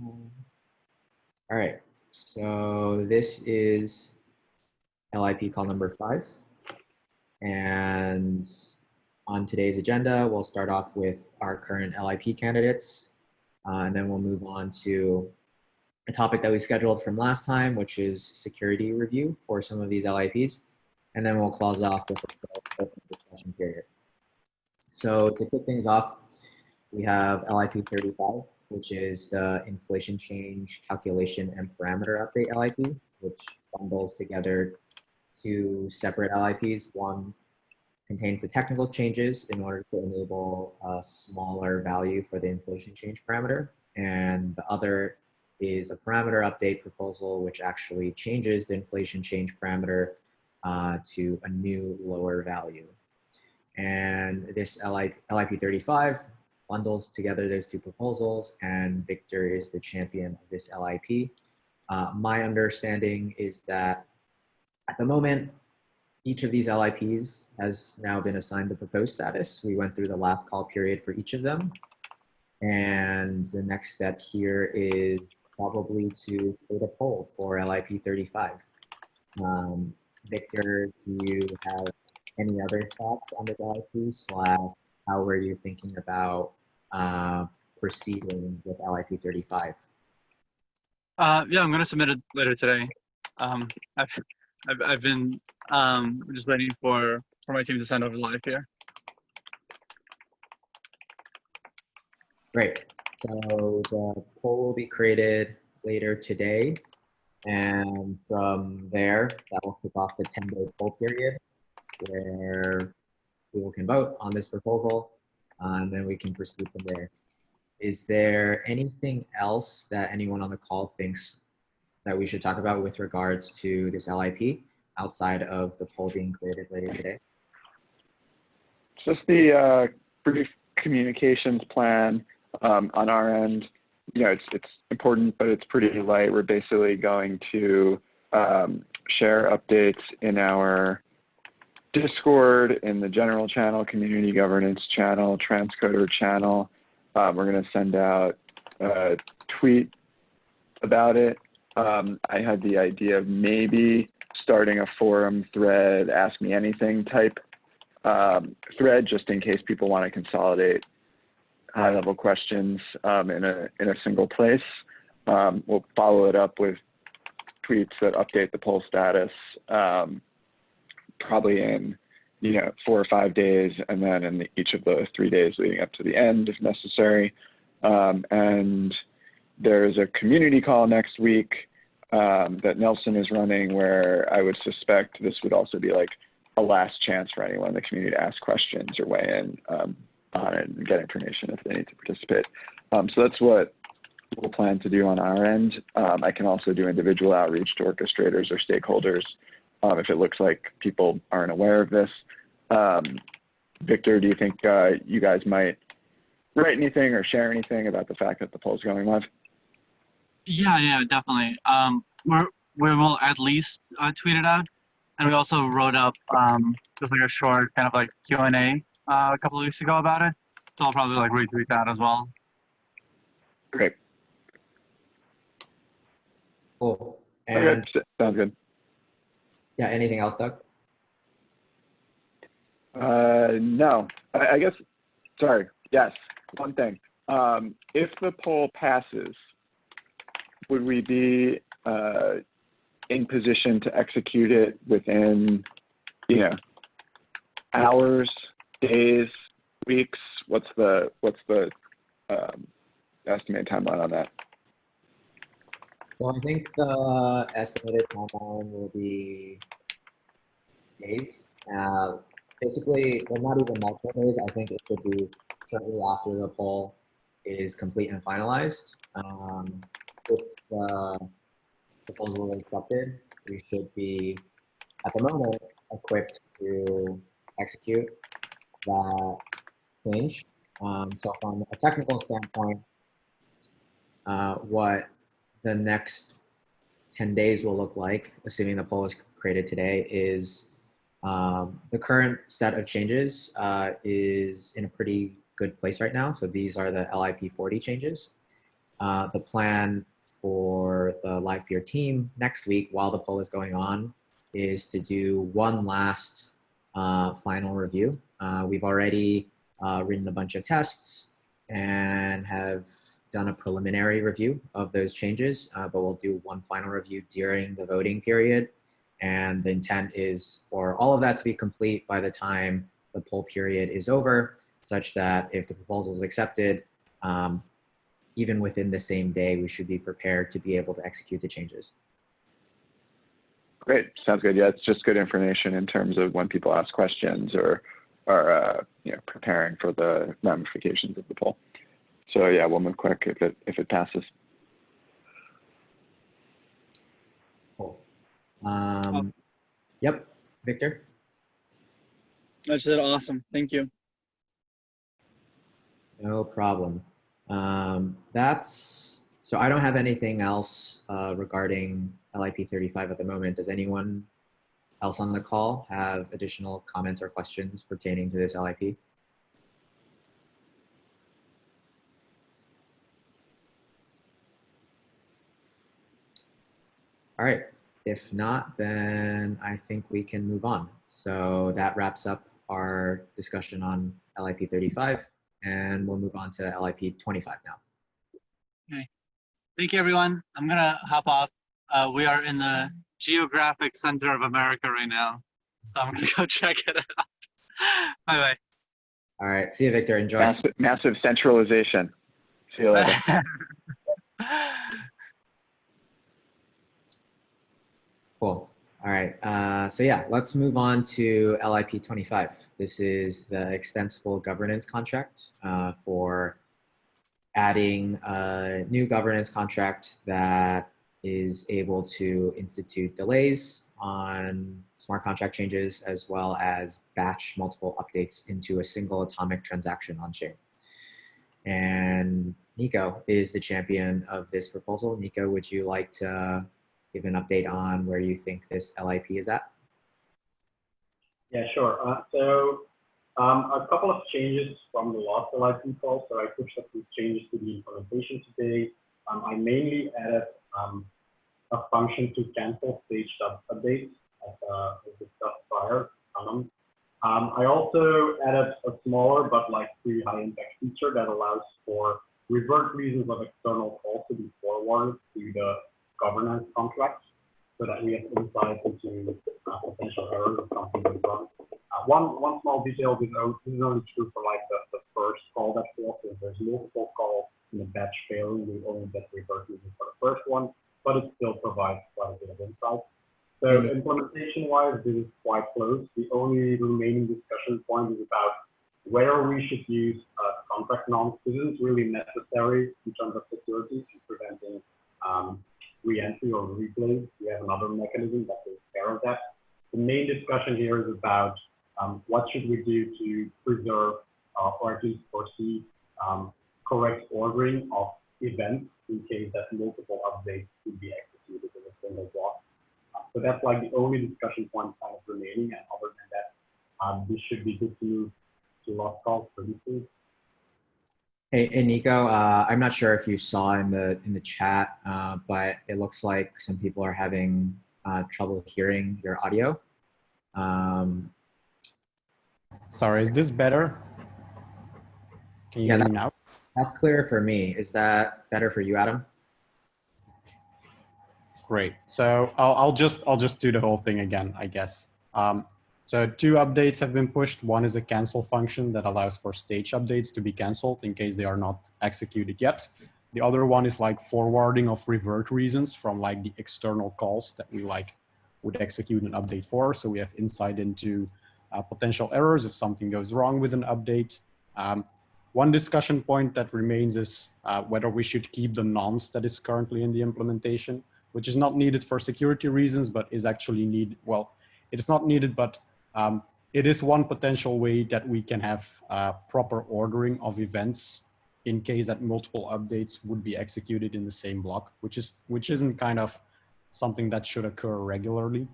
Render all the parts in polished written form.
All right, so this is LIP call number 5. And on today's agenda, we'll start off with our current LIP candidates, and then we'll move on to a topic that we scheduled from last time, which is security review for some of these LIPs. And then we'll close off with a discussion period. So to kick things off, we have LIP 35, which is the inflation change calculation and parameter update LIP, which bundles together two separate LIPs. One contains the technical changes in order to enable a smaller value for the inflation change parameter. And the other is a parameter update proposal, which actually changes the inflation change parameter to a new lower value. And this LIP35 bundles together those two proposals, and Victor is the champion of this LIP. My understanding is that at the moment, each of these LIPs has now been assigned the proposed status. We went through the last call period for each of them. And the next step here is probably to create a poll for LIP 35. Victor, do you have any other thoughts on this LIP / how were you thinking about proceeding with LIP 35? Yeah, I'm gonna submit it later today. I've been just waiting for my team to send over the live here. Great. So the poll will be created later today. And from there, that will kick off the 10-day poll period where people can vote on this proposal, and then we can proceed from there. Is there anything else that anyone on the call thinks that we should talk about with regards to this LIP outside of the poll being created later today? Just the brief communications plan on our end. You know, it's important, but it's pretty light. We're basically going to share updates in our Discord, in the general channel, community governance channel, transcoder channel. We're going to send out a tweet about it. I had the idea of maybe starting a forum thread, ask me anything type thread, just in case people want to consolidate high-level questions in a single place. We'll follow it up with tweets that update the poll status, probably in 4 or 5 days, and then in each of the 3 days leading up to the end, if necessary. And there's a community call next week that Nelson is running, where I would suspect this would also be like a last chance for anyone in the community to ask questions or weigh in on it and get information if they need to participate. So that's what we'll plan to do on our end. I can also do individual outreach to orchestrators or stakeholders if it looks like people aren't aware of this. Victor, do you think you guys might write anything or share anything about the fact that the poll's going live? Yeah, definitely. We will at least tweet it out, and we also wrote up just like a short kind of like Q&A a couple of weeks ago about it. So I'll probably like retweet that as well. Great. Cool. And okay, sounds good. Yeah, anything else, Doug? No, I guess, sorry, yes, one thing. If the poll passes, would we be in position to execute it within, hours, days, weeks? What's the estimated timeline on that? So I think the estimated timeline will be days. Basically, well, not even multiple days. I think it should be shortly after the poll is complete and finalized. If the proposal is accepted, we should be, at the moment, equipped to execute that change. So from a technical standpoint, what the next 10 days will look like, assuming the poll is created today, is the current set of changes is in a pretty good place right now. So these are the LIP 40 changes. The plan for the live peer team next week, while the poll is going on, is to do one last final review. We've already written a bunch of tests and have done a preliminary review of those changes, but we'll do one final review during the voting period. And the intent is for all of that to be complete by the time the poll period is over, such that if the proposal is accepted, even within the same day, we should be prepared to be able to execute the changes. Great, sounds good. Yeah, it's just good information in terms of when people ask questions or are preparing for the ramifications of the poll. So yeah, we'll move quick if it passes. Cool. Yep, Victor. That's awesome. Thank you. No problem. So I don't have anything else regarding LIP35 at the moment. Does anyone else on the call have additional comments or questions pertaining to this LIP? All right, if not, then I think we can move on. So that wraps up our discussion on LIP35, and we'll move on to LIP25 now. Okay. Thank you, everyone. I'm gonna hop off. We are in the geographic center of America right now, so I'm gonna go check it out. Bye-bye. All right, see you, Victor. Enjoy. Massive centralization. See you later. Cool. All right. So yeah, let's move on to LIP25. This is the extensible governance contract for adding a new governance contract that is able to institute delays on smart contract changes, as well as batch multiple updates into a single atomic transaction on chain. And Nico is the champion of this proposal. Nico, would you like to give an update on where you think this LIP is at? Yeah, sure. A couple of changes from the last LIP call. So I pushed up these changes to the implementation today. I mainly added a function to cancel staged updates as discussed prior. I also added a smaller but pretty high impact feature that allows for revert reasons of external calls to be forwarded to the governance contract, so that we have insight into potential errors if something goes wrong. One small detail, this is only true for the first call that fails. So if there's multiple calls in the batch failing, we only get revert reasons for the first one, but it still provides quite a bit of insight. So implementation-wise, this is quite close. The only remaining discussion point is about whether we should use contract norms. This isn't really necessary in terms of security to preventing re-entry or replay. We have another mechanism that takes care of that. The main discussion here is about what should we do to preserve or at least foresee correct ordering of events in case that multiple updates could be executed in a single block. So that's the only discussion point kind of remaining, and other than that, this should be good to move to last call pretty soon. Hey, Nico, I'm not sure if you saw in the chat, but it looks like some people are having trouble hearing your audio. Sorry, is this better? Can you hear me now? That's clear for me. Is that better for you, Adam? Great. So I'll just do the whole thing again, I guess. So 2 updates have been pushed. One is a cancel function that allows for stage updates to be canceled in case they are not executed yet. The other one is forwarding of revert reasons from the external calls that we would execute an update for. So we have insight into potential errors if something goes wrong with an update. One discussion point that remains is whether we should keep the nonce that is currently in the implementation, which is not needed for security reasons, but is actually needed. Well, it is not needed, but it is one potential way that we can have proper ordering of events in case that multiple updates would be executed in the same block, which isn't kind of something that should occur regularly.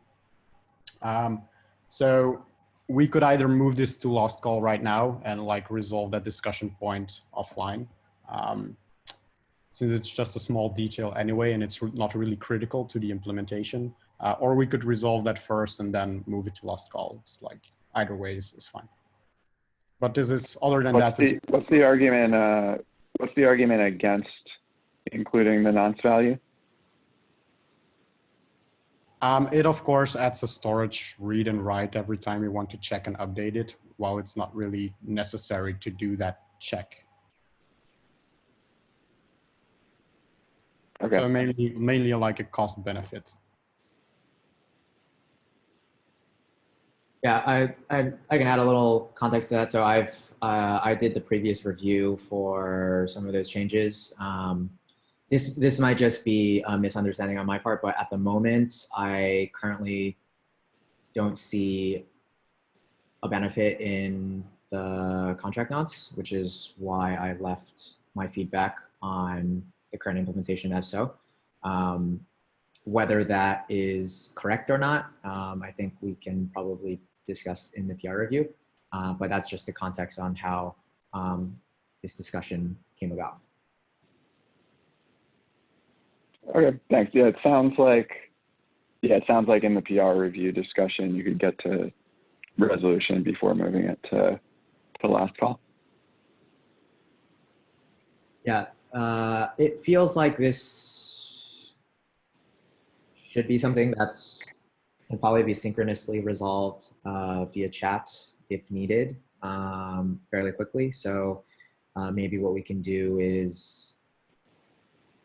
So we could either move this to last call right now and resolve that discussion point offline. since it's just a small detail anyway, and it's not really critical to the implementation. Or we could resolve that first and then move it to last call. It's like either way is fine. But this is, other than What's the argument? What's the argument against including the nonce value? It of course adds a storage read and write every time you want to check and update it, while it's not really necessary to do that check. Okay. So mainly like a cost benefit. Yeah, I can add a little context to that. So I did the previous review for some of those changes. This might just be a misunderstanding on my part, but at the moment, I currently don't see a benefit in the contract notes, which is why I left my feedback on the current implementation as so. Whether that is correct or not, I think we can probably discuss in the PR review, but that's just the context on how this discussion came about. Okay, thanks. Yeah, it sounds like in the PR review discussion you could get to resolution before moving it to last call. Yeah, it feels like this should be something that's can probably be synchronously resolved via chat if needed fairly quickly. So maybe what we can do is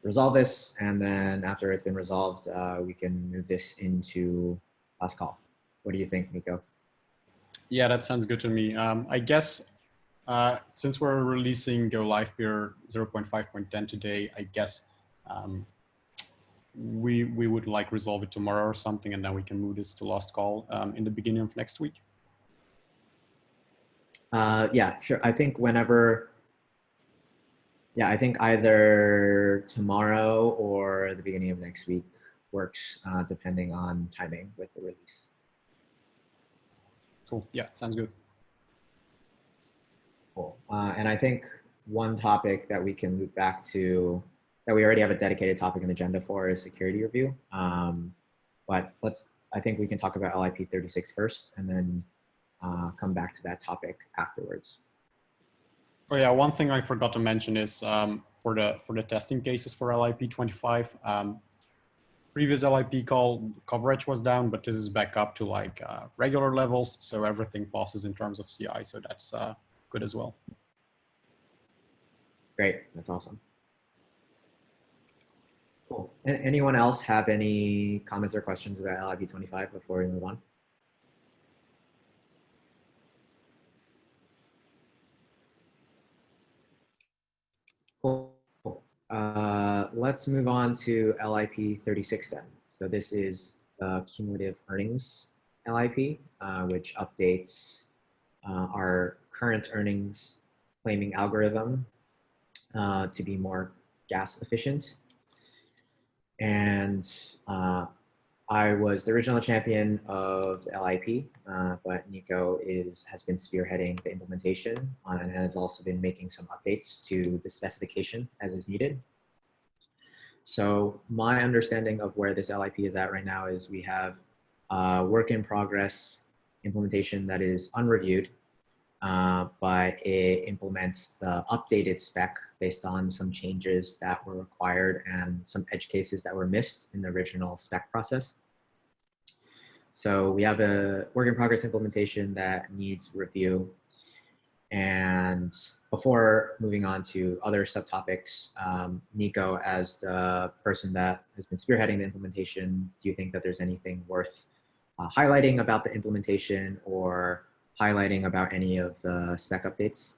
resolve this, and then after it's been resolved, we can move this into last call. What do you think, Nico? Yeah, that sounds good to me. I guess since we're releasing Go Live Peer 0.5.10 today, I guess we would like resolve it tomorrow or something, and then we can move this to last call in the beginning of next week. Yeah, sure. I think whenever, yeah, I think either tomorrow or the beginning of next week works, depending on timing with the release. Cool. Yeah, sounds good. Cool. And I think one topic that we can loop back to, that we already have a dedicated topic in the agenda for, is security review. But I think we can talk about LIP36 first, and then come back to that topic afterwards. Oh yeah, one thing I forgot to mention is for the testing cases for LIP25, previous LIP call coverage was down, but this is back up to like regular levels, so everything passes in terms of CI, so that's good as well. Great, that's awesome. Cool. Anyone else have any comments or questions about LIP25 before we move on? Cool. Let's move on to LIP36 then. So this is the cumulative earnings LIP, which updates our current earnings claiming algorithm to be more gas efficient. And I was the original champion of the LIP, but Nico has been spearheading the implementation and has also been making some updates to the specification as is needed. So my understanding of where this LIP is at right now is we have work in progress implementation that is unreviewed, but it implements the updated spec based on some changes that were required and some edge cases that were missed in the original spec process. So we have a work in progress implementation that needs review. And before moving on to other subtopics, Nico, as the person that has been spearheading the implementation, do you think that there's anything worth highlighting about the implementation or highlighting about any of the spec updates?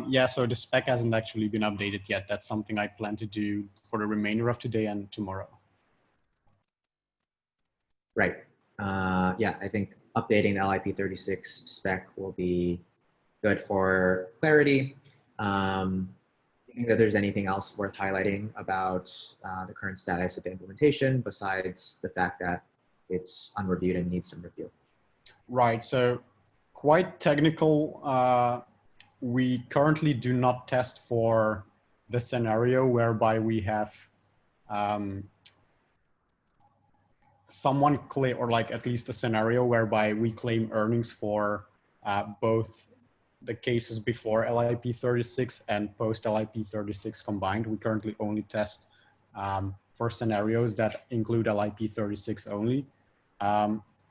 Yeah, so the spec hasn't actually been updated yet. That's something I plan to do for the remainder of today and tomorrow. Right. Yeah, I think updating the LIP36 spec will be good for clarity. Do you think that there's anything else worth highlighting about the current status of the implementation besides the fact that it's unreviewed and needs some review? Right, so quite technical. We currently do not test for the scenario whereby we have someone claim, or like at least a scenario whereby we claim earnings for both the cases before LIP36 and post LIP36 combined. We currently only test for scenarios that include LIP36 only.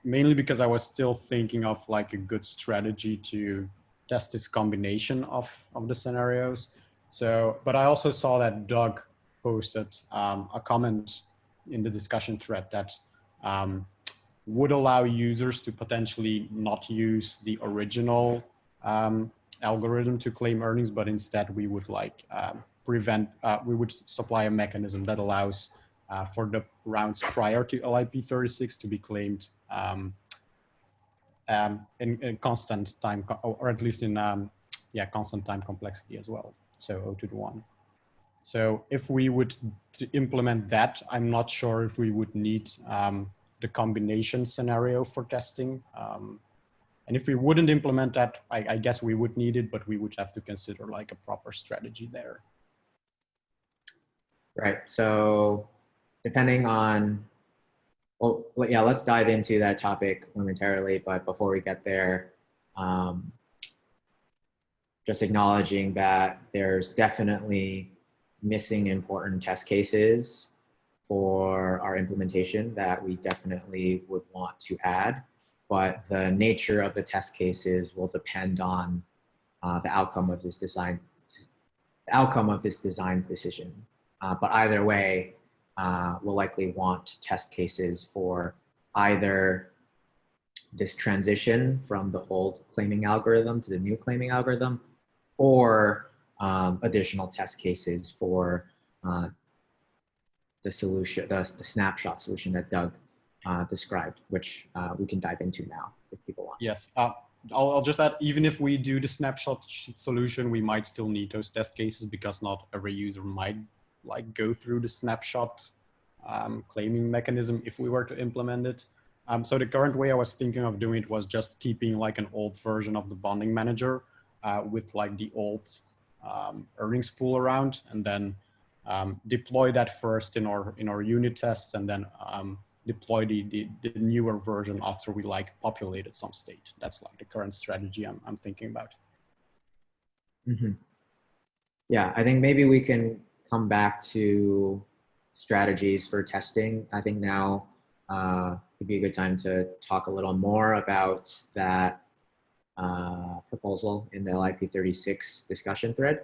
Mainly because I was still thinking of like a good strategy to test this combination of the scenarios. So, but I also saw that Doug posted a comment in the discussion thread that would allow users to potentially not use the original algorithm to claim earnings, but instead we would like we would supply a mechanism that allows for the rounds prior to LIP36 to be claimed in constant time, or at least in constant time complexity as well. So O to the 1. So if we would implement that, I'm not sure if we would need the combination scenario for testing. And if we wouldn't implement that, I guess we would need it, but we would have to consider like a proper strategy there. Right. So depending on, well, yeah, let's dive into that topic momentarily. But before we get there, just acknowledging that there's definitely missing important test cases for our implementation that we definitely would want to add. But the nature of the test cases will depend on the outcome of this design decision. But either way, we'll likely want test cases for either this transition from the old claiming algorithm to the new claiming algorithm, or additional test cases for the solution, the snapshot solution that Doug described, which we can dive into now if people want. Yes, I'll just add, even if we do the snapshot solution, we might still need those test cases because not every user might like go through the snapshot claiming mechanism if we were to implement it. So the current way I was thinking of doing it was just keeping like an old version of the bonding manager with like the old earnings pool around, and then deploy that first in our unit tests, and then deploy the newer version after we like populated some state. That's like the current strategy I'm thinking about. Mm-hmm. Yeah, I think maybe we can come back to strategies for testing. I think now could be a good time to talk a little more about that proposal in the LIP36 discussion thread.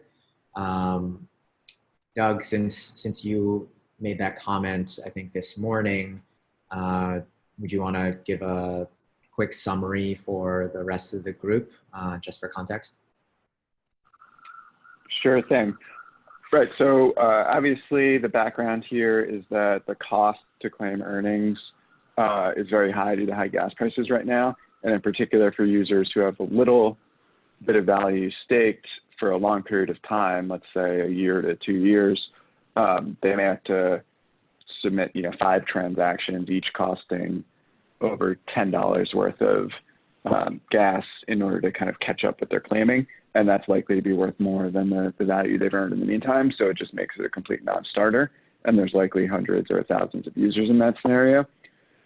Doug, since you made that comment, I think this morning, would you want to give a quick summary for the rest of the group, just for context? Sure thing. Right, so obviously the background here is that the cost to claim earnings is very high due to high gas prices right now, and in particular for users who have a little bit of value staked for a long period of time, let's say a year to 2 years, they may have to submit 5 transactions, each costing over $10 worth of gas in order to kind of catch up with their claiming. And that's likely to be worth more than the value they've earned in the meantime. So it just makes it a complete non-starter. And there's likely hundreds or thousands of users in that scenario.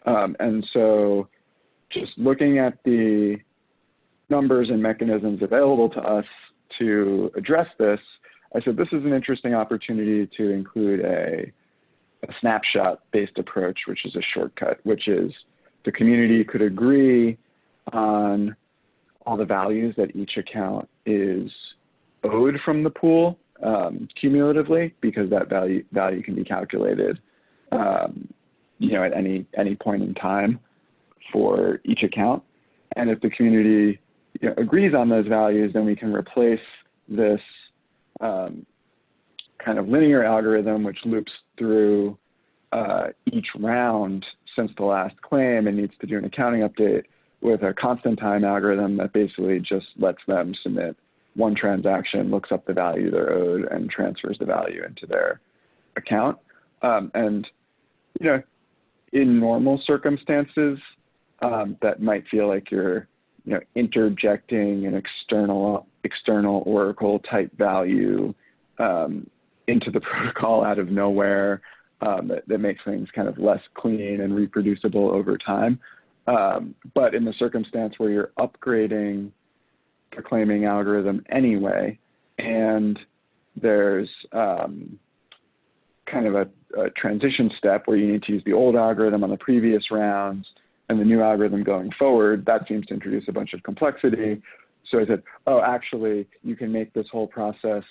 And so just looking at the numbers and mechanisms available to us to address this, I said this is an interesting opportunity to include a snapshot-based approach, which is a shortcut, which is the community could agree on all the values that each account is owed from the pool cumulatively, because that value can be calculated at any point in time for each account. And if the community agrees on those values, then we can replace this kind of linear algorithm, which loops through each round since the last claim and needs to do an accounting update, with a constant time algorithm that basically just lets them submit one transaction, looks up the value they're owed, and transfers the value into their account. And in normal circumstances, that might feel like you're interjecting an external Oracle type value into the protocol out of nowhere that makes things kind of less clean and reproducible over time. But in the circumstance where you're upgrading the claiming algorithm anyway, and there's kind of a transition step where you need to use the old algorithm on the previous rounds and the new algorithm going forward, that seems to introduce a bunch of complexity. So I said, oh, actually, you can make this whole process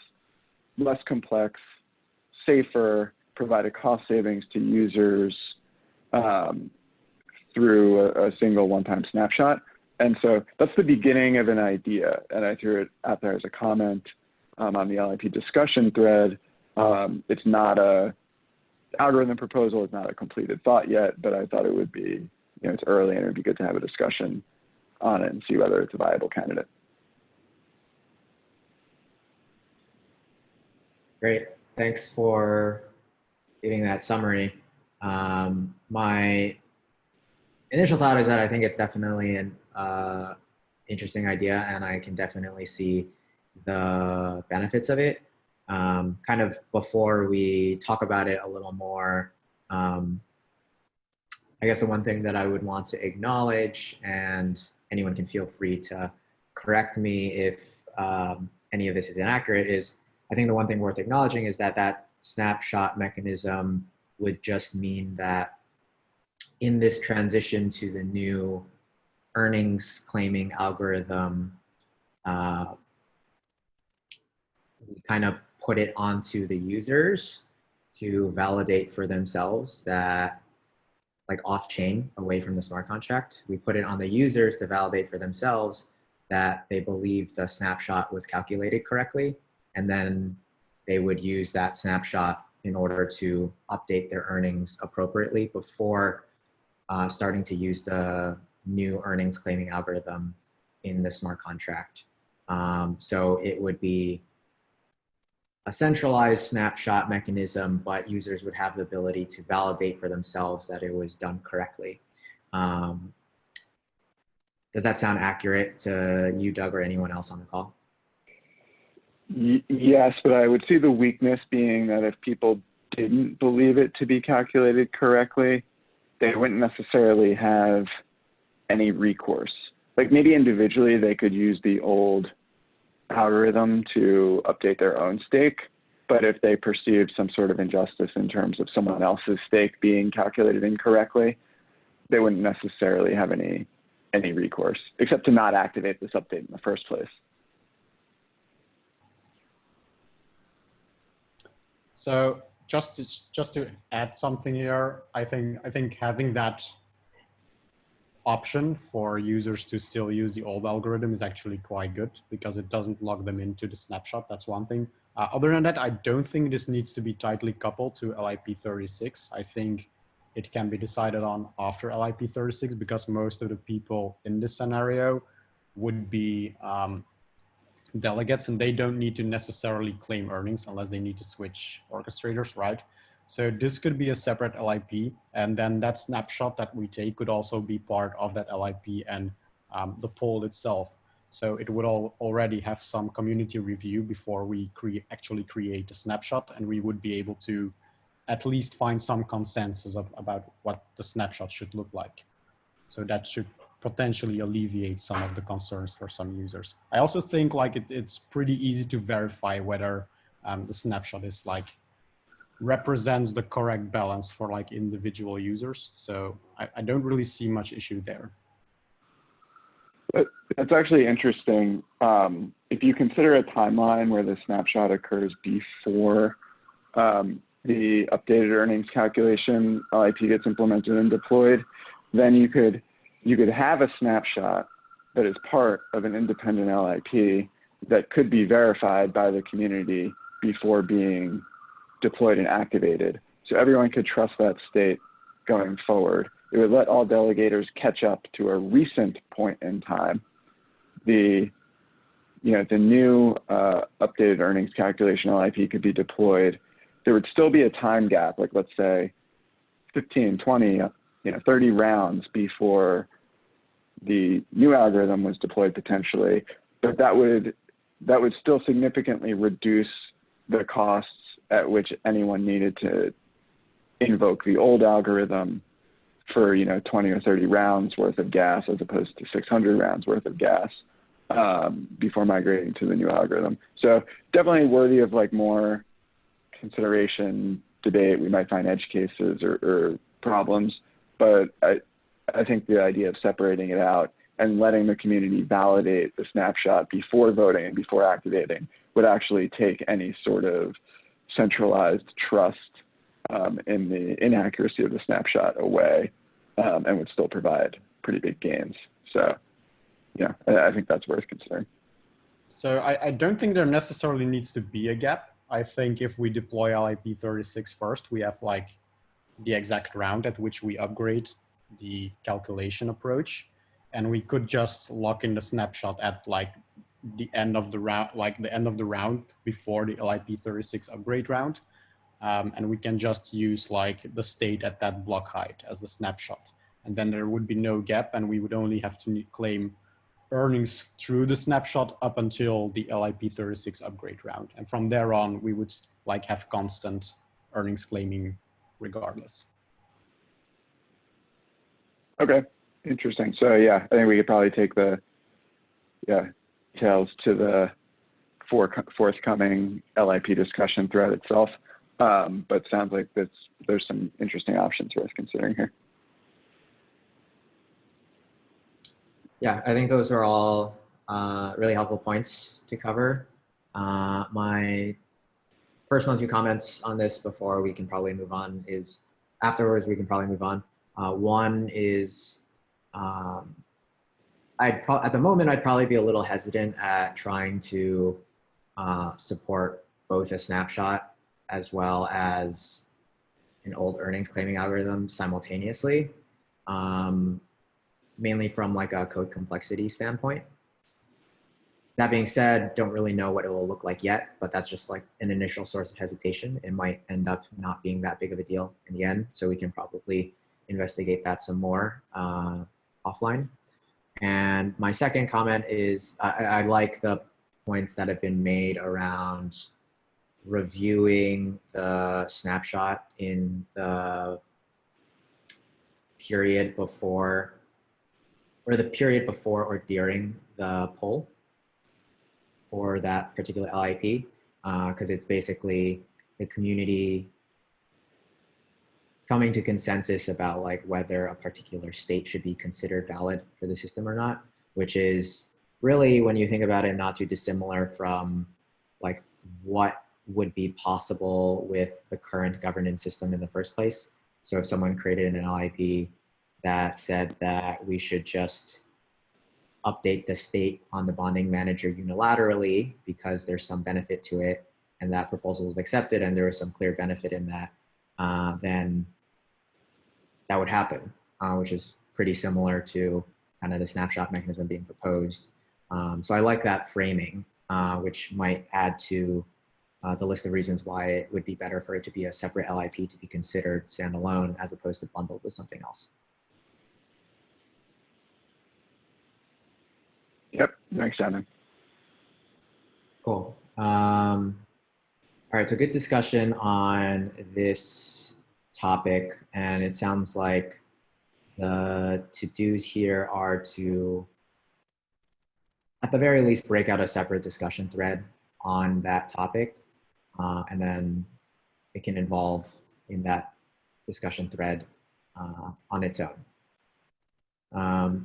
less complex, safer, provide a cost savings to users through a single one-time snapshot. And so that's the beginning of an idea. And I threw it out there as a comment on the LIP discussion thread. It's not a algorithm proposal. It's not a completed thought yet, but I thought it would be, it's early and it would be good to have a discussion on it and see whether it's a viable candidate. Great. Thanks for giving that summary. My initial thought is that I think it's definitely an interesting idea, and I can definitely see the benefits of it. Kind of before we talk about it a little more, I guess the one thing that I would want to acknowledge, and anyone can feel free to correct me if any of this is inaccurate, is I think the one thing worth acknowledging is that that snapshot mechanism would just mean that in this transition to the new earnings claiming algorithm, we kind of put it onto the users to validate for themselves that, like off-chain, away from the smart contract, we put it on the users to validate for themselves that they believe the snapshot was calculated correctly, and then they would use that snapshot in order to update their earnings appropriately before starting to use the new earnings claiming algorithm in the smart contract. So it would be a centralized snapshot mechanism, but users would have the ability to validate for themselves that it was done correctly. Does that sound accurate to you, Doug, or anyone else on the call? Yes, but I would see the weakness being that if people didn't believe it to be calculated correctly, they wouldn't necessarily have any recourse. Like maybe individually they could use the old algorithm to update their own stake, but if they perceive some sort of injustice in terms of someone else's stake being calculated incorrectly, they wouldn't necessarily have any recourse, except to not activate this update in the first place. So just to add something here, I think having that option for users to still use the old algorithm is actually quite good because it doesn't log them into the snapshot. That's one thing. Other than that, I don't think this needs to be tightly coupled to LIP36. I think it can be decided on after LIP36 because most of the people in this scenario would be delegates, and they don't need to necessarily claim earnings unless they need to switch orchestrators, right? So this could be a separate LIP, and then that snapshot that we take could also be part of that LIP and the poll itself. So it would already have some community review before we actually create a snapshot, and we would be able to at least find some consensus about what the snapshot should look like. So that should potentially alleviate some of the concerns for some users. I also think like it's pretty easy to verify whether the snapshot is like represents the correct balance for like individual users. So I don't really see much issue there. That's actually interesting. If you consider a timeline where the snapshot occurs before the updated earnings calculation LIP gets implemented and deployed, then you could have a snapshot that is part of an independent LIP that could be verified by the community before being deployed and activated. So everyone could trust that state going forward. It would let all delegators catch up to a recent point in time. The new updated earnings calculation LIP could be deployed. There would still be a time gap, like let's say 15, 20, 30 rounds before the new algorithm was deployed potentially, but that would still significantly reduce the costs at which anyone needed to invoke the old algorithm for 20 or 30 rounds worth of gas as opposed to 600 rounds worth of gas before migrating to the new algorithm. So definitely worthy of like more consideration, debate. We might find edge cases or problems, but I think the idea of separating it out and letting the community validate the snapshot before voting and before activating would actually take any sort of centralized trust in the inaccuracy of the snapshot away, and would still provide pretty big gains. So yeah, I think that's worth considering. So I don't think there necessarily needs to be a gap. I think if we deploy LIP36 first, we have like the exact round at which we upgrade the calculation approach. And we could just lock in the snapshot at like the end of the round, before the LIP36 upgrade round. And we can just use like the state at that block height as the snapshot. And then there would be no gap, and we would only have to claim earnings through the snapshot up until the LIP36 upgrade round. And from there on, we would like have constant earnings claiming regardless. Okay, interesting. So yeah, I think we could probably take the details to the forthcoming LIP discussion thread itself. But sounds like there's some interesting options worth considering here. Yeah, I think those are all really helpful points to cover. My personal 2 comments on this before we can probably move on is, afterwards we can probably move on. One is, at the moment, I'd probably be a little hesitant at trying to support both a snapshot as well as an old earnings claiming algorithm simultaneously, mainly from like a code complexity standpoint. That being said, don't really know what it will look like yet, but that's just like an initial source of hesitation. It might end up not being that big of a deal in the end, so we can probably investigate that some more offline. And my second comment is I like the points that have been made around reviewing the snapshot in the period before, or the period before or during the poll for that particular LIP, because it's basically the community coming to consensus about like whether a particular state should be considered valid for the system or not, which is really, when you think about it, not too dissimilar from like what would be possible with the current governance system in the first place. So if someone created an LIP that said that we should just update the state on the bonding manager unilaterally because there's some benefit to it, and that proposal was accepted and there was some clear benefit in that, then that would happen, which is pretty similar to kind of the snapshot mechanism being proposed. So I like that framing, which might add to the list of reasons why it would be better for it to be a separate LIP to be considered standalone as opposed to bundled with something else. Yep, thanks, Shannon. Cool. All right, so good discussion on this topic, and it sounds like the to-dos here are to, at the very least, break out a separate discussion thread on that topic, and then it can evolve in that discussion thread on its own.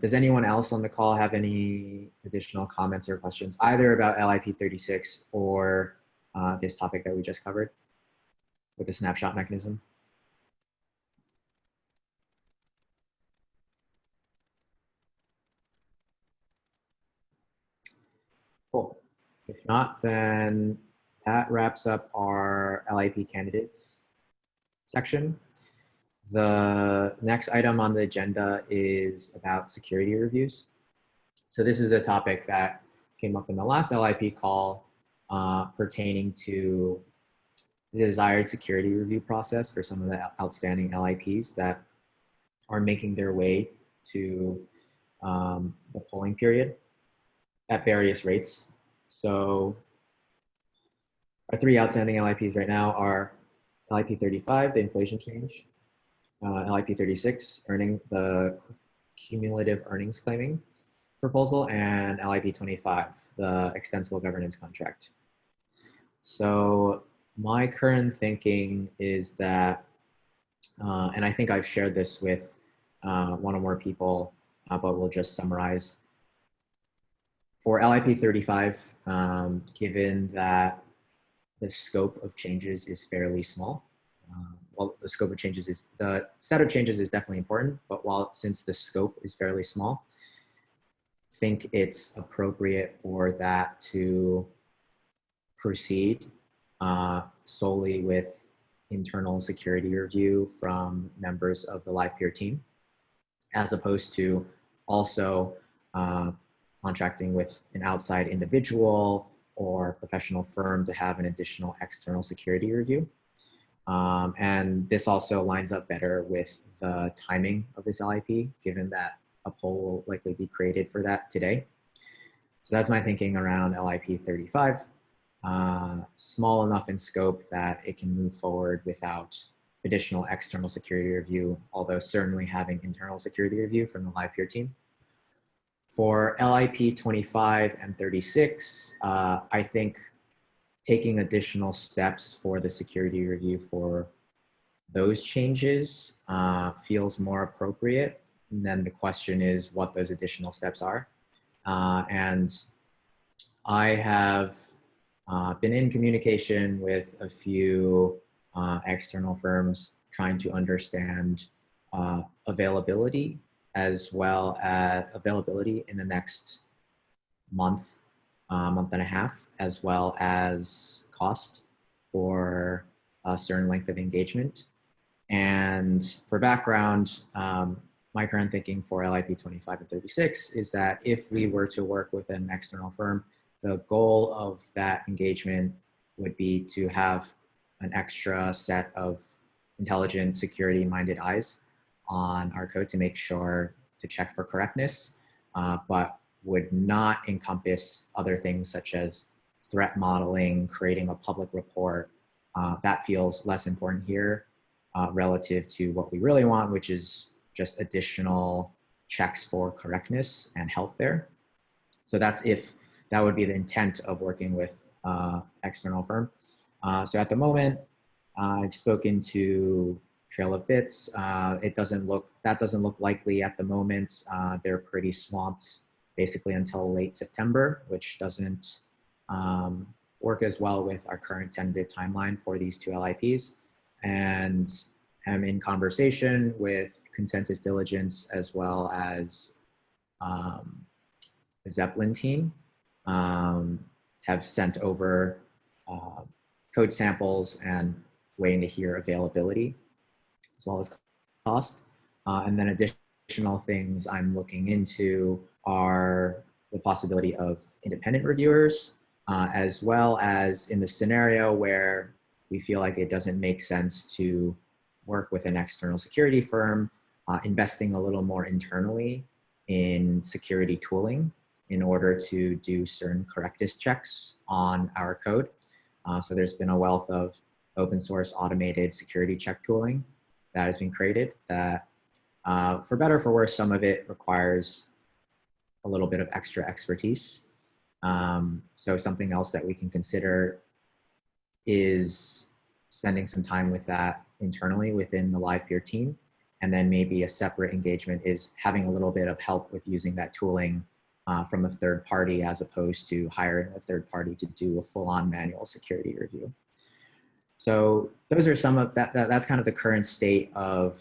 Does anyone else on the call have any additional comments or questions, either about LIP36 or this topic that we just covered with the snapshot mechanism? Cool. If not, then that wraps up our LIP candidates section. The next item on the agenda is about security reviews. So this is a topic that came up in the last LIP call pertaining to the desired security review process for some of the outstanding LIPs that are making their way to the polling period at various rates. So Our three outstanding LIPs right now are LIP 35, the inflation change, LIP 36, the cumulative earnings claiming proposal, and LIP 25, the extensible governance contract. So my current thinking is that, and I think I've shared this with one or more people, but we'll just summarize. For LIP 35, given that the scope of changes is fairly small, well, the scope of changes is, the set of changes is definitely important, but since the scope is fairly small, I think it's appropriate for that to proceed solely with internal security review from members of the live peer team, as opposed to also contracting with an outside individual or professional firm to have an additional external security review. And this also lines up better with the timing of this LIP, given that a poll will likely be created for that today. So that's my thinking around LIP 35. Small enough in scope that it can move forward without additional external security review, although certainly having internal security review from the live peer team. For LIP 25 and 36, I think taking additional steps for the security review for those changes feels more appropriate. And then the question is what those additional steps are. And I have been in communication with a few external firms trying to understand availability, as well as availability in the next month, month and a half, as well as cost for a certain length of engagement. And for background, my current thinking for LIP 25 and 36 is that if we were to work with an external firm, the goal of that engagement would be to have an extra set of intelligent, security-minded eyes on our code to make sure to check for correctness, but would not encompass other things such as threat modeling, creating a public report. That feels less important here relative to what we really want, which is just additional checks for correctness and help there. So that's if that would be the intent of working with external firm. So at the moment, I've spoken to Trail of Bits. That doesn't look likely at the moment. They're pretty swamped basically until late September, which doesn't work as well with our current tentative timeline for these two LIPs. And I'm in conversation with Consensus Diligence as well as the Zeppelin team, have sent over code samples and waiting to hear availability as well as cost. And then additional things I'm looking into are the possibility of independent reviewers, as well as in the scenario where we feel like it doesn't make sense to work with an external security firm, investing a little more internally in security tooling in order to do certain correctness checks on our code. So there's been a wealth of open source automated security check tooling that has been created that, for better or for worse, some of it requires a little bit of extra expertise. So something else that we can consider is spending some time with that internally within the live peer team. And then maybe a separate engagement is having a little bit of help with using that tooling from a third party, as opposed to hiring a third party to do a full-on manual security review. So those are some of that's kind of the current state of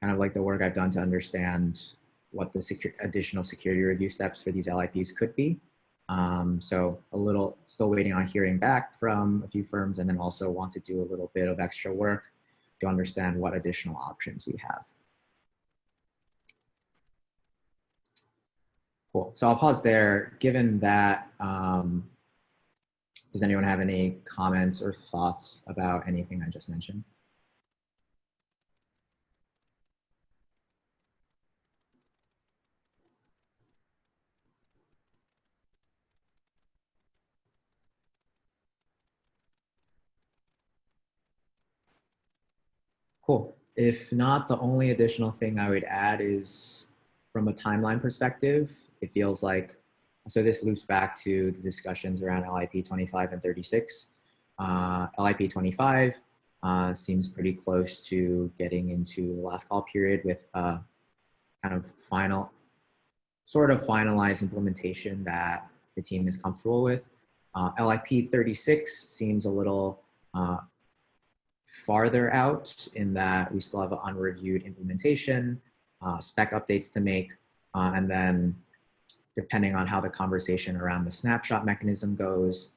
kind of like the work I've done to understand what the additional security review steps for these LIPs could be. So a little still waiting on hearing back from a few firms, and then also want to do a little bit of extra work to understand what additional options we have. Cool. So I'll pause there. Given that, does anyone have any comments or thoughts about anything I just mentioned? Cool. If not, the only additional thing I would add is from a timeline perspective, it feels like, so this loops back to the discussions around LIP 25 and 36. LIP 25 seems pretty close to getting into the last call period with kind of finalized implementation that the team is comfortable with. LIP 36 seems a little farther out in that we still have an unreviewed implementation, spec updates to make, and then depending on how the conversation around the snapshot mechanism goes,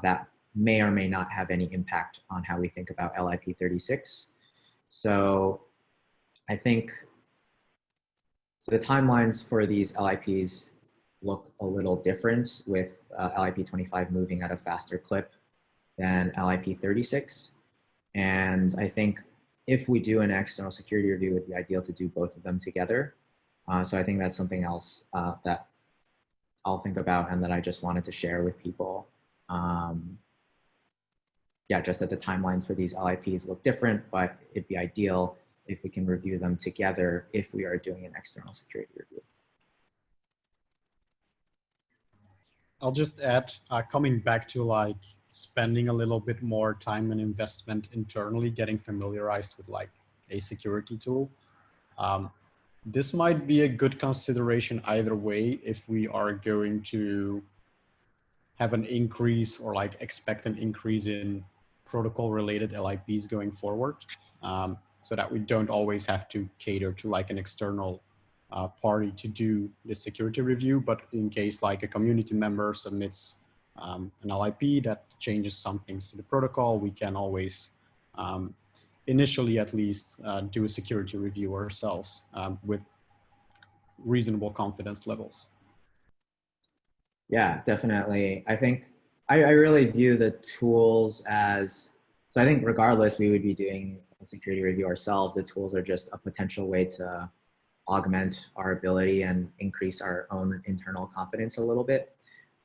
that may or may not have any impact on how we think about LIP 36. So I think, so the timelines for these LIPs look a little different with LIP 25 moving at a faster clip than LIP 36. And I think if we do an external security review, it would be ideal to do both of them together. So I think that's something else that I'll think about and that I just wanted to share with people. Yeah, just that the timelines for these LIPs look different, but it'd be ideal if we can review them together if we are doing an external security review. I'll just add, coming back to like spending a little bit more time and investment internally, getting familiarized with like a security tool. This might be a good consideration either way if we are going to have an increase or like expect an increase in protocol related LIPs going forward, so that we don't always have to cater to like an external party to do the security review, but in case like a community member submits an LIP that changes some things to the protocol, we can always initially at least do a security review ourselves with reasonable confidence levels. Yeah, definitely. I think I really view the tools as, so I think regardless we would be doing a security review ourselves, the tools are just a potential way to augment our ability and increase our own internal confidence a little bit.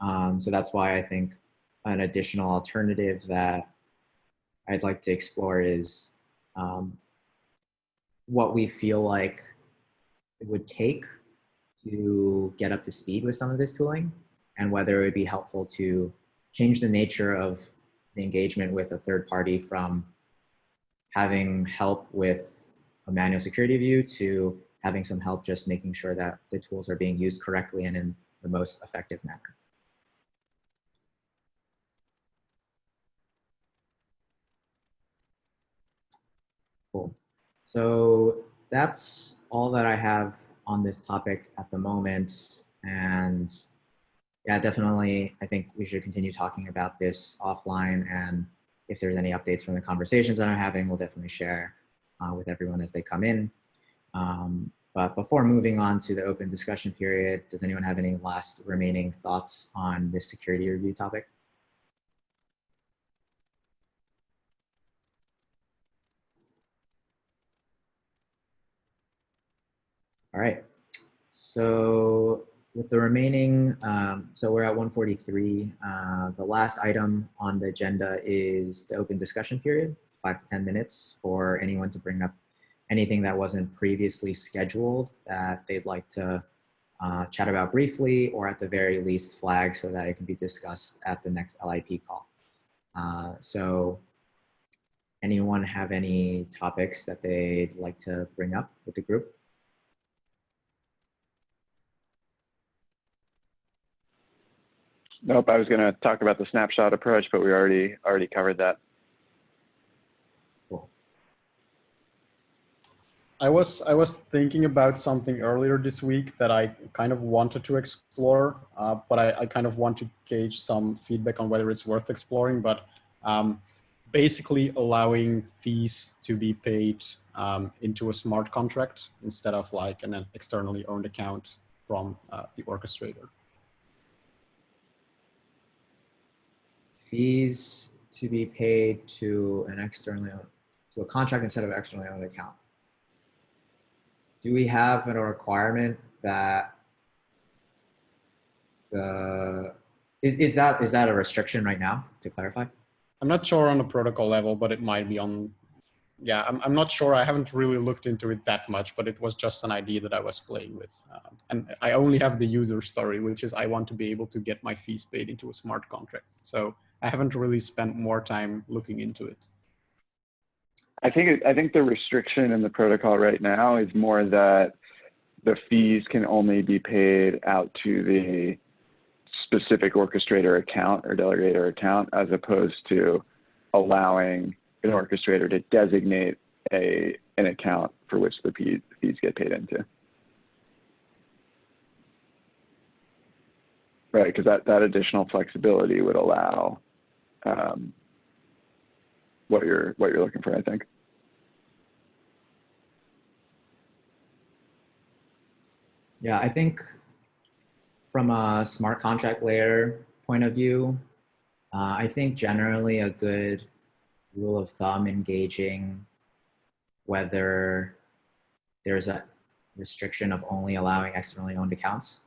So that's why I think an additional alternative that I'd like to explore is what we feel like it would take to get up to speed with some of this tooling, and whether it would be helpful to change the nature of the engagement with a third party from having help with a manual security view to having some help just making sure that the tools are being used correctly and in the most effective manner. Cool. So that's all that I have on this topic at the moment. And yeah, definitely, I think we should continue talking about this offline. And if there's any updates from the conversations that I'm having, we'll definitely share with everyone as they come in. But before moving on to the open discussion period, does anyone have any last remaining thoughts on this security review topic? All right. So with the remaining, so we're at 143. The last item on the agenda is the open discussion period, 5 to 10 minutes for anyone to bring up anything that wasn't previously scheduled that they'd like to chat about briefly, or at the very least flag so that it can be discussed at the next LIP call. So anyone have any topics that they'd like to bring up with the group? Nope, I was going to talk about the snapshot approach, but we already covered that. Cool. I was thinking about something earlier this week that I kind of wanted to explore, but I kind of want to gauge some feedback on whether it's worth exploring. But basically allowing fees to be paid into a smart contract instead of like an externally owned account from the orchestrator. Fees to be paid to an externally owned, to a contract instead of externally owned account. Do we have a requirement that the is that a restriction right now, to clarify? I'm not sure on the protocol level, but it might be on yeah, I'm not sure. I haven't really looked into it that much, but it was just an idea that I was playing with. And I only have the user story, which is I want to be able to get my fees paid into a smart contract. So I haven't really spent more time looking into it. I think the restriction in the protocol right now is more that the fees can only be paid out to the specific orchestrator account or delegator account, as opposed to allowing an orchestrator to designate an account for which the fees get paid into. Right, because that additional flexibility would allow what you're looking for, I think. Yeah, I think from a smart contract layer point of view, I think generally a good rule of thumb engaging whether there's a restriction of only allowing externally owned accounts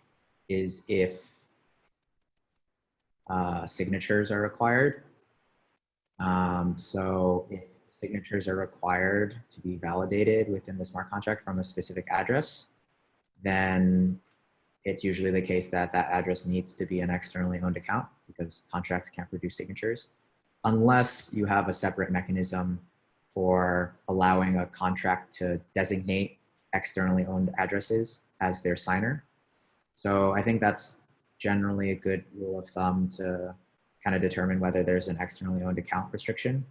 is if signatures are required. So if signatures are required to be validated within the smart contract from a specific address, then it's usually the case that that address needs to be an externally owned account because contracts can't produce signatures unless you have a separate mechanism for allowing a contract to designate externally owned addresses as their signer. So I think that's generally a good rule of thumb to kind of determine whether there's an externally owned account restriction.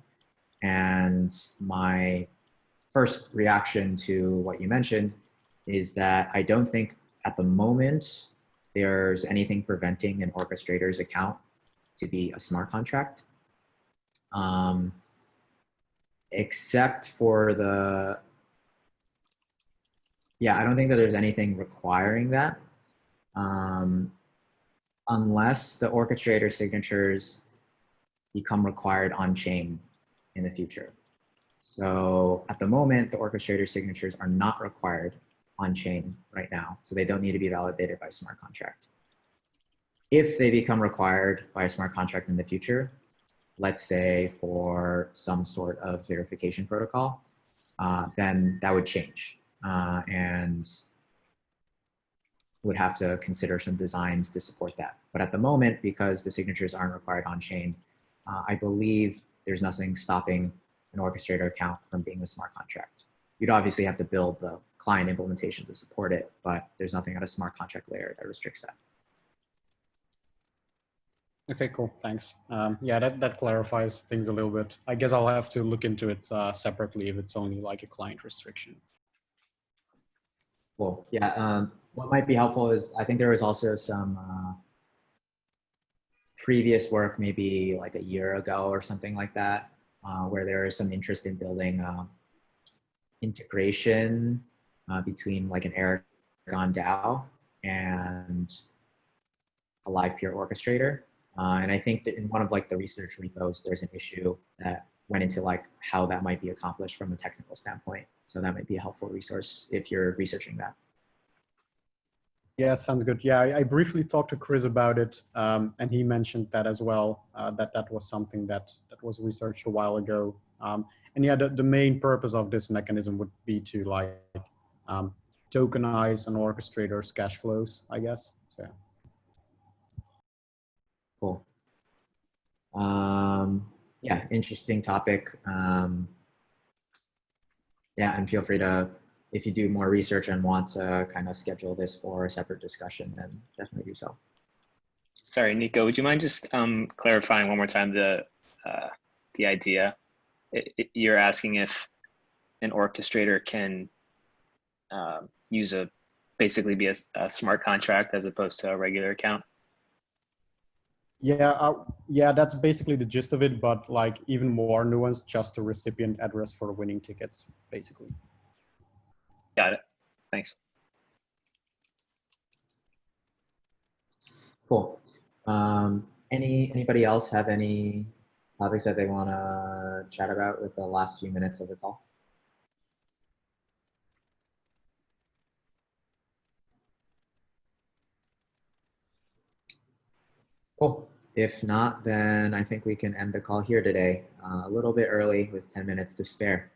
And my first reaction to what you mentioned is that I don't think at the moment there's anything preventing an orchestrator's account to be a smart contract, except for the, yeah, I don't think that there's anything requiring that, unless the orchestrator signatures become required on chain in the future. So at the moment, the orchestrator signatures are not required on chain right now. So they don't need to be validated by a smart contract. If they become required by a smart contract in the future, let's say for some sort of verification protocol, then that would change and would have to consider some designs to support that. But at the moment, because the signatures aren't required on chain, I believe there's nothing stopping an orchestrator account from being a smart contract. You'd obviously have to build the client implementation to support it, but there's nothing at a smart contract layer that restricts that. Okay, cool, thanks. Yeah, that clarifies things a little bit. I guess I'll have to look into it separately if it's only like a client restriction. Cool, yeah. What might be helpful is I think there was also some previous work, maybe like a year ago or something like that, where there is some interest in building integration between like an Aragon DAO and a live peer orchestrator. And I think that in one of like the research repos, there's an issue that went into like how that might be accomplished from a technical standpoint. So that might be a helpful resource if you're researching that. Yeah, sounds good. Yeah, I briefly talked to Chris about it, and he mentioned that as well, that was something that was researched a while ago. And yeah, the main purpose of this mechanism would be to like tokenize an orchestrator's cash flows, I guess. So. Cool. Yeah, interesting topic. Yeah, and feel free to, if you do more research and want to kind of schedule this for a separate discussion, then definitely do so. Sorry, Nico, would you mind just clarifying one more time the idea? You're asking if an orchestrator can use basically be a smart contract as opposed to a regular account? Yeah, yeah, that's basically the gist of it, but like even more nuanced, just a recipient address for winning tickets, basically. Got it. Thanks. Cool. Anybody else have any topics that they want to chat about with the last few minutes of the call? Cool. If not, then I think we can end the call here today, a little bit early with 10 minutes to spare.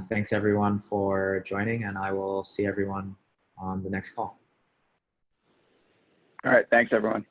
Thanks everyone for joining, and I will see everyone on the next call. All right. Thanks, everyone.